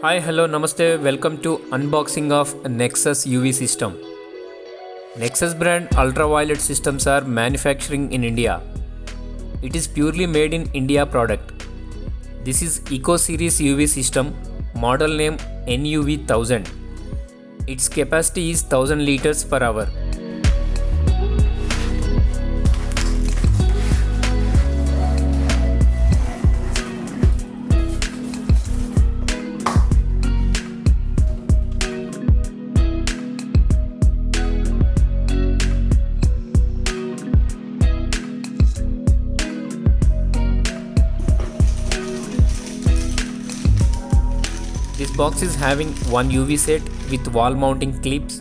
Hi, hello, namaste. Welcome to unboxing of Nexus UV system. Nexus brand ultraviolet systems are manufacturing in India. It is purely made in India product. This is Eco Series UV system, model name NUV 1000. Its capacity is 1000 liters per hour. This box is having one UV set with wall mounting clips,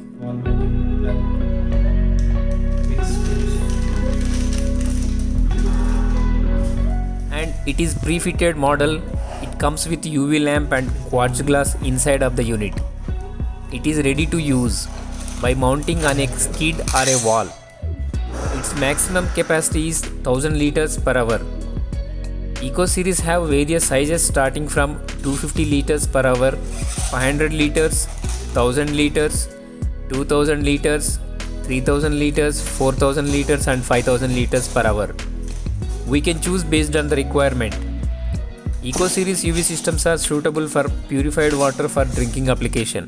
and it is pre-fitted model. It comes with UV lamp and quartz glass inside of the unit. It is ready to use by mounting on a skid or a wall. Its maximum capacity is 1000 liters per hour. Eco series have various sizes starting from 250 liters per hour, 500 liters, 1000 liters, 2000 liters, 3000 liters, 4000 liters and 5000 liters per hour. We can choose based on the requirement. Eco series UV systems are suitable for purified water for drinking application.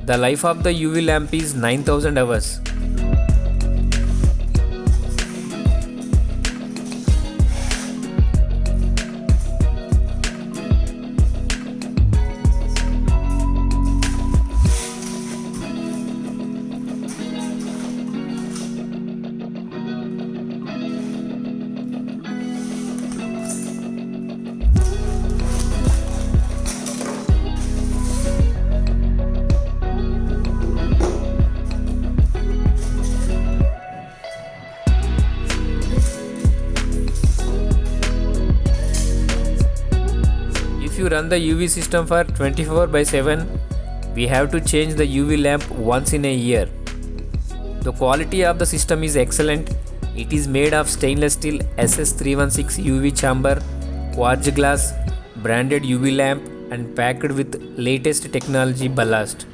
The life of the UV lamp is 9000 hours. If you run the UV system for 24/7, we have to change the UV lamp once in a year. The quality of the system is excellent. It is made of stainless steel SS316 UV chamber, quartz glass, branded UV lamp and packed with latest technology ballast.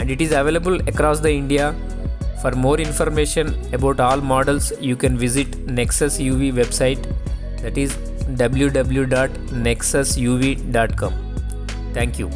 And it is available across the India. For more information about all models, you can visit Nexus UV website, that is www.nexusuv.com. Thank you.